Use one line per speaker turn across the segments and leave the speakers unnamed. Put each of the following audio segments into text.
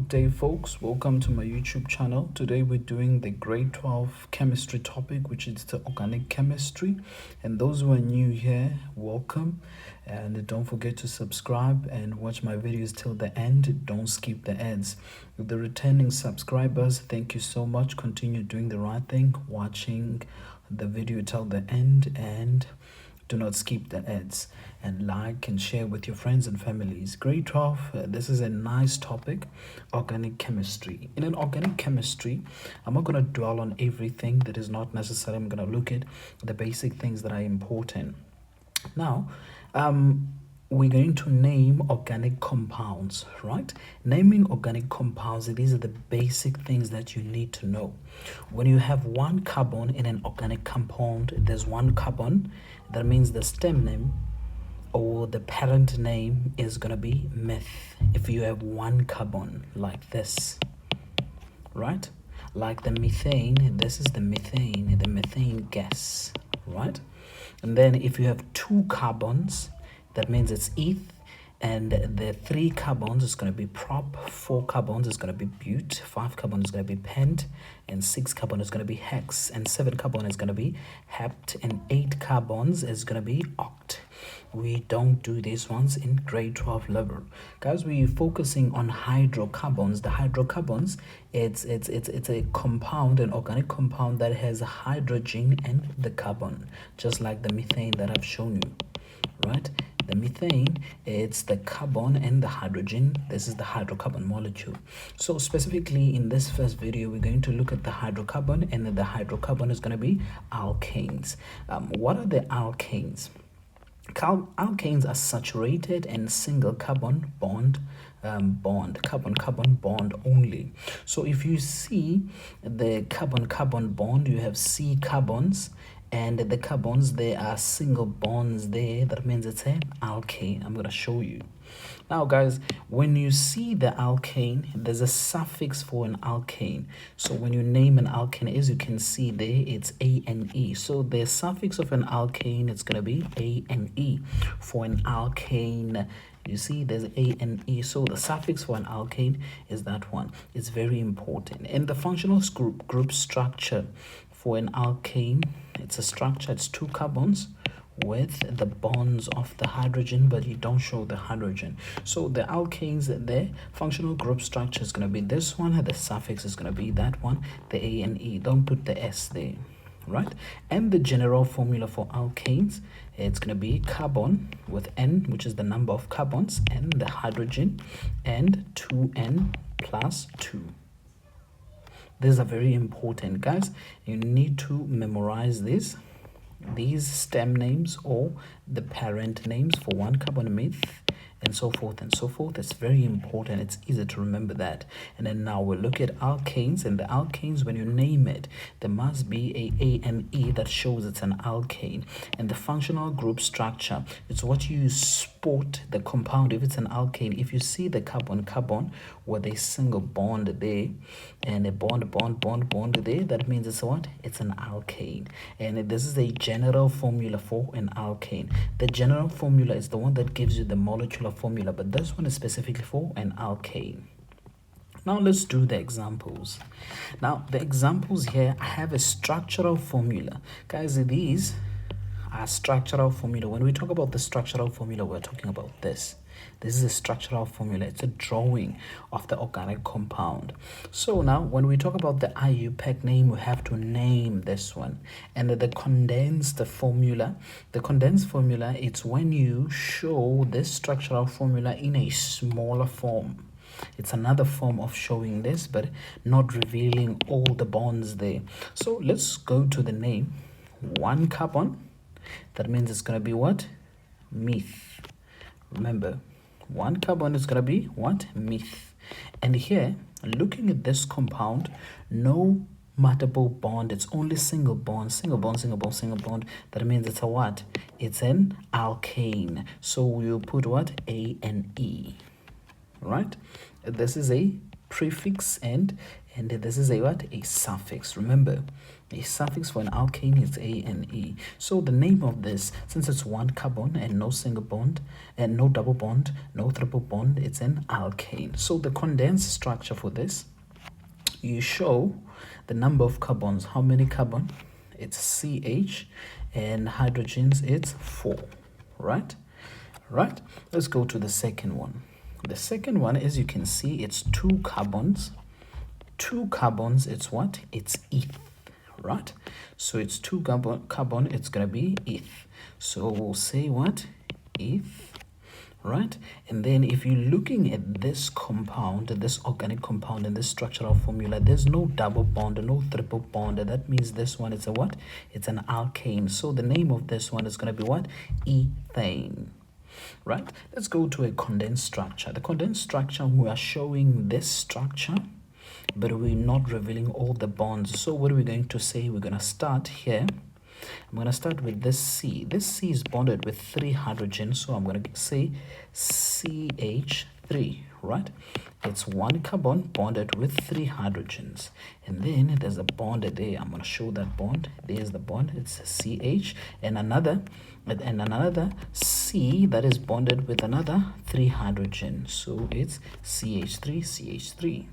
Good day, folks. Welcome to my YouTube channel. Today we're doing the grade 12 chemistry topic, which is the organic chemistry. And those who are new here, welcome. And don't forget to subscribe and watch my videos till the end. Don't skip the ads. With the returning subscribers, thank you so much. Continue doing the right thing, watching the video till the end, and do not skip the ads, and like and share with your friends and families. Grade 12, this is a nice topic, organic chemistry. In an organic chemistry, I'm not going to dwell on everything that is not necessary. I'm going to look at the basic things that are important. Now, we're going to name organic compounds, right? Naming organic compounds, these are the basic things that you need to know. When you have one carbon in an organic compound, there's one carbon. That means the stem name or the parent name is going to be meth. If you have one carbon like this, right? Like the methane, this is the methane gas, right? And then if you have two carbons, that means it's eth, and the 3 carbons is going to be prop, 4 carbons is going to be bute, 5 carbon is going to be pent, and 6 carbon is going to be hex, and 7 carbon is going to be hept, and 8 carbons is going to be oct. We don't do these ones in grade 12 level, guys. We're focusing on hydrocarbons. The hydrocarbons, it's a compound, an organic compound that has hydrogen and the carbon, just like the methane that I've shown you, right? The methane, it's the carbon and the hydrogen. This is the hydrocarbon molecule. So specifically in this first video, we're going to look at the hydrocarbon, and the hydrocarbon is going to be alkanes. What are the alkanes? Alkanes are saturated and single carbon bond carbon bond only. So if you see the carbon bond, you have C carbons, and the carbons, there are single bonds there. That means it's an alkane. I'm going to show you. Now, guys, when you see the alkane, there's a suffix for an alkane. So when you name an alkane, as you can see there, it's A-N-E. So the suffix of an alkane, it's going to be A-N-E. For an alkane, you see there's A-N-E. So the suffix for an alkane is that one. It's very important. And the functional group structure for an alkane, it's a structure, it's 2 carbons with the bonds of the hydrogen, but you don't show the hydrogen. So the alkanes, their functional group structure is going to be this one, and the suffix is going to be that one, the A-N-E. Don't put the S there, right? And the general formula for alkanes, it's going to be carbon with N, which is the number of carbons, and the hydrogen, and 2N plus 2. These are very important, guys. You need to memorize these stem names or the parent names for one carbon meth, and so forth and so forth. It's very important. It's easy to remember that. And then now we'll look at alkanes. And the alkanes, when you name it, there must be a A-N-E that shows it's an alkane. And the functional group structure, it's what you spot the compound. If it's an alkane, if you see the carbon with a single bond there and a bond there, that means it's what? It's an alkane. And this is a general formula for an alkane. The general formula is the one that gives you the molecular formula, but this one is specifically for an alkane. Now let's do the examples. Now the examples here, I have a structural formula. Guys, these are structural formula. When we talk about the structural formula, we're talking about this. This is a structural formula. It's a drawing of the organic compound. So now when we talk about the IUPAC name, we have to name this one. And the condensed formula, it's when you show this structural formula in a smaller form. It's another form of showing this, but not revealing all the bonds there. So let's go to the name. One carbon, that means it's going to be what? Meth. Remember, one carbon is going to be what? Meth. And here, looking at this compound, no multiple bond, it's only single bond. That means it's a what? It's an alkane. So we'll put what? A-N-E, right? This is a prefix and this is a what? A suffix. Remember, a suffix for an alkane is ane. So the name of this, since it's one carbon and no single bond and no double bond, no triple bond, it's an alkane. So the condensed structure for this, you show the number of carbons. How many carbon? It's CH, and hydrogens it's 4, right? Right. Let's go to the second one. The second one, as you can see, it's 2 carbons. 2 carbons, it's what? It's eth, right? So it's 2 carbon, it's gonna be eth. So we'll say what? Eth, right? And then if you're looking at this compound, this organic compound in this structural formula, there's no double bond, no triple bond. That means this one is a what? It's an alkane. So the name of this one is gonna be what? Ethane. Right, let's go to a condensed structure. The condensed structure, we are showing this structure, but we're not revealing all the bonds. So what are we going to say? We're going to start here. I'm going to start with this C. This C is bonded with 3 hydrogens, so I'm going to say CH3, right? It's 1 carbon bonded with 3 hydrogens. And then there's a bond there. I'm going to show that bond. There's the bond. It's CH and another C that is bonded with another 3 hydrogens. So it's CH3,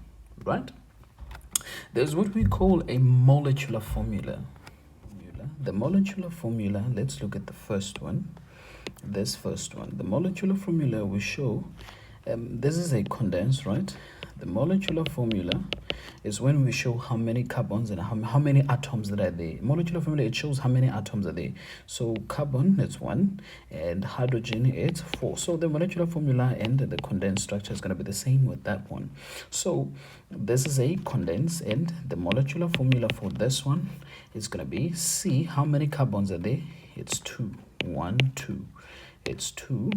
right? There's what we call a molecular formula. The molecular formula, let's look at the first one. This first one, the molecular formula we show, this is a condensed, right? The molecular formula is when we show how many carbons and how many atoms that are there. Molecular formula, it shows how many atoms are there. So carbon, it's 1, and hydrogen, it's 4. So the molecular formula and the condensed structure is going to be the same with that one. So this is a condensed, and the molecular formula for this one is going to be C. How many carbons are there? It's 2. 1, 2. It's 2.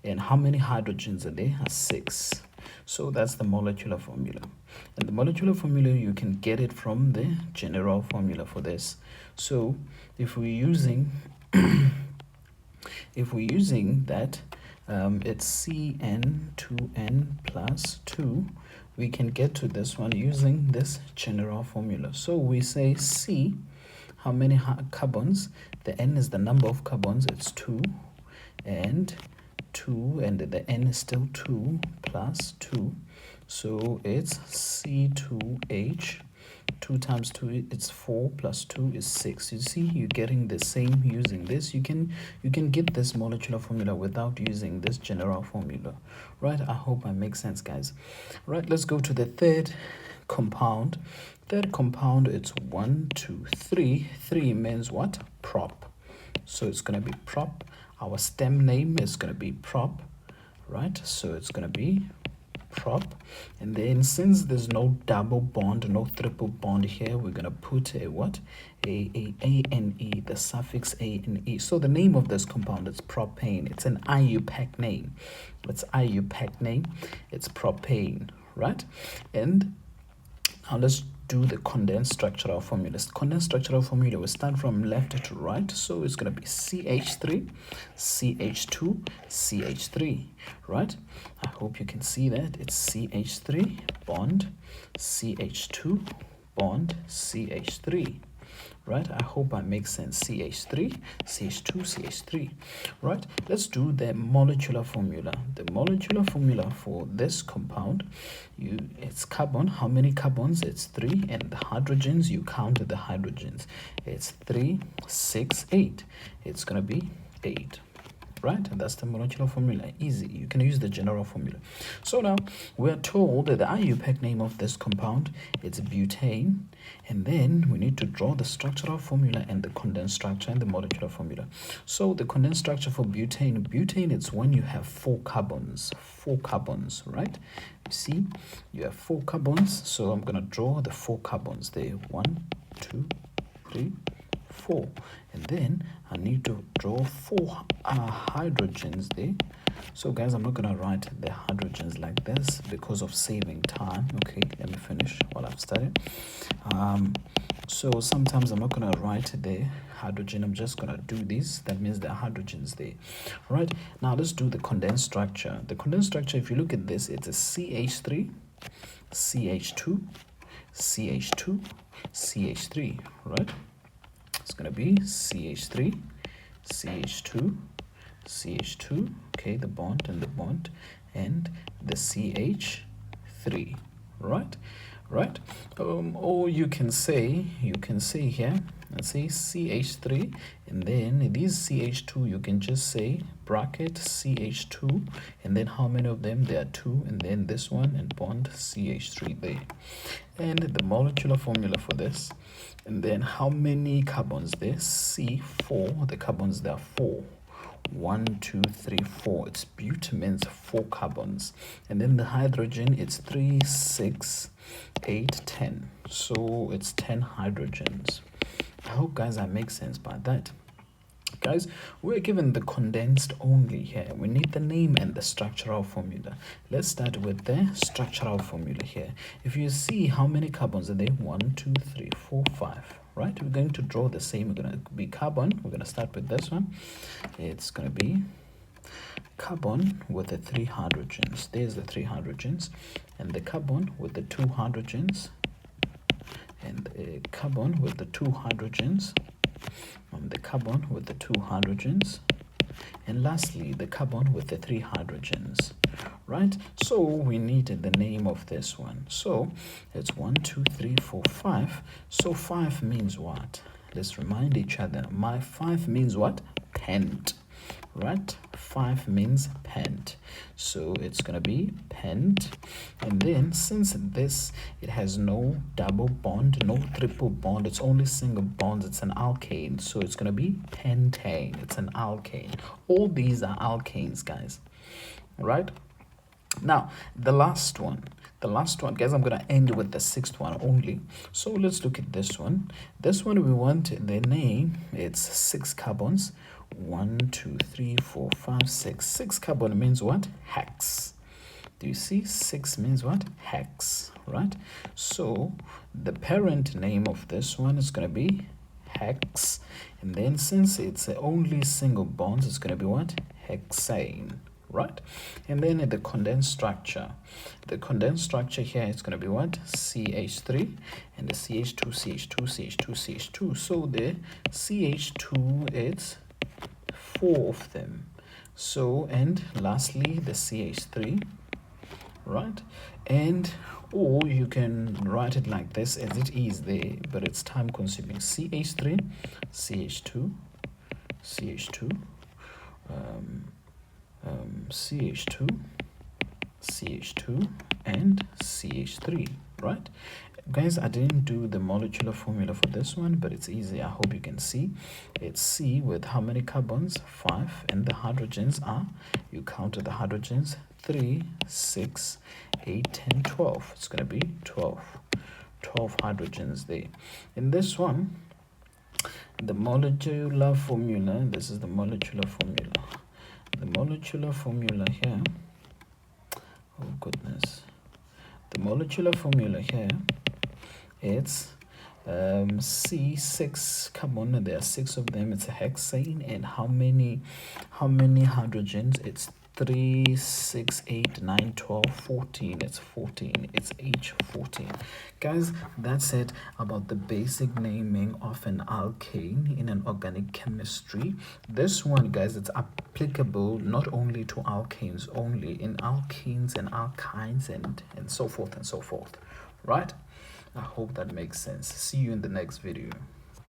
And how many hydrogens are there? 6. So that's the molecular formula. And the molecular formula, you can get it from the general formula for this. So if we're using that, it's CN2N plus 2, we can get to this one using this general formula. So we say C, how many carbons? The N is the number of carbons, it's 2, and 2, and the N is still 2 plus 2. So it's C2H. 2 times 2, it's 4, plus 2 is 6. You see, you're getting the same using this. You can get this molecular formula without using this general formula, right? I hope I make sense, guys. Right, let's go to the third compound. Third compound, it's 1, 2, 3. 3 means what? Prop. So it's going to be prop. Our stem name is going to be prop, right? So it's going to be prop. And then since there's no double bond, no triple bond here, we're going to put a what? A and E, the suffix A and E. So the name of this compound is propane. It's an IUPAC name. It's IUPAC name. It's propane, right? And now let's do the condensed structural formulas. Condensed structural formula, we start from left to right. So it's going to be CH3, CH2, CH3, right? I hope you can see that. It's CH3 bond, CH2 bond, CH3. Right, I hope I make sense. CH3, CH2, CH3. Right, let's do the molecular formula. The molecular formula for this compound, it's carbon. How many carbons? It's 3, and the hydrogens, you count the hydrogens. It's 3, 6, 8. It's gonna be 8. Right, and that's the molecular formula. Easy. You can use the general formula. So now we're told that the IUPAC name of this compound, it's butane, and then we need to draw the structural formula and the condensed structure and the molecular formula. So the condensed structure for butane, it's when you have 4 carbons, right? You see, you have 4 carbons. So I'm gonna draw the 4 carbons there. 1, 2, 3, 4, and then I need to draw 4 hydrogens there. So guys, I'm not gonna write the hydrogens like this because of saving time. Okay, let me finish while I've started. So sometimes I'm not gonna write the hydrogen, I'm just gonna do this. That means the hydrogens there. Right, now let's do the condensed structure. The condensed structure, if you look at this, it's a CH3, CH2, CH2, CH3, right? It's going to be CH3, CH2, CH2, okay, the bond and the bond, and the CH3, right? Right? Or you can say here, let's say CH3, and then these CH2, you can just say bracket CH2, and then how many of them? There are 2, and then this one, and bond CH3 there. And the molecular formula for this, and then how many carbons there? C4, the carbons there are 4. 1, 2, 3, 4. It's butamines, 4 carbons, and then the hydrogen, it's 3, 6, 8, 10. So it's 10 hydrogens. I hope, guys, that makes sense by that. Guys, we're given the condensed only here. We need the name and the structural formula. Let's start with the structural formula here. If you see how many carbons are there, 1, 2, 3, 4, 5. Right, we're going to draw the same. We're going to be carbon. We're going to start with this one. It's going to be carbon with the 3 hydrogens. There's the 3 hydrogens, and the carbon with the 2 hydrogens, and the carbon with the 2 hydrogens, and the carbon with the 2 hydrogens, and lastly the carbon with the 3 hydrogens. Right, so we needed the name of this one. So it's 1, 2, 3, 4, 5. So 5 means what? Let's remind each other. My 5 means what? Pent. Right, 5 means pent. So it's gonna be pent, and then since this, it has no double bond, no triple bond, it's only single bonds, it's an alkane, so it's gonna be pentane. It's an alkane. All these are alkanes, guys. Right, now the last one, guys, I'm gonna end with the 6th one only. So let's look at this one. This one, we want the name. It's 6 carbons. 1, 2, 3, 4, 5, 6. 6 carbon means what? Hex. Do you see? 6 means what? Hex. Right, so the parent name of this one is going to be hex, and then since it's only single bonds, it's going to be what? Hexane. Right, and then the condensed structure, here is going to be what? CH3, and the CH2, CH2, CH2, CH2. So the CH2, it's 4 of them. So, and lastly the CH3, right? And or you can write it like this as it is there, but it's time consuming. CH3, CH2, CH2, CH2, CH2, and CH3, right? Guys, I didn't do the molecular formula for this one, but it's easy. I hope you can see. It's C with how many carbons? 5, and the hydrogens are, you counted the hydrogens, 3, 6, 8, 10, 12. It's going to be 12 hydrogens there. In this one, the molecular formula, this is the molecular formula. The molecular formula here, oh goodness, the molecular formula here, it's C6 carbon, there are 6 of them, it's a hexane, and how many hydrogens? It's 3, 6, 8, 9, 12, 14. It's 14. It's H14. Guys, that's it about the basic naming of an alkane in an organic chemistry. This one, guys, it's applicable not only to alkanes only, in alkenes and alkynes and so forth and so forth. Right? I hope that makes sense. See you in the next video.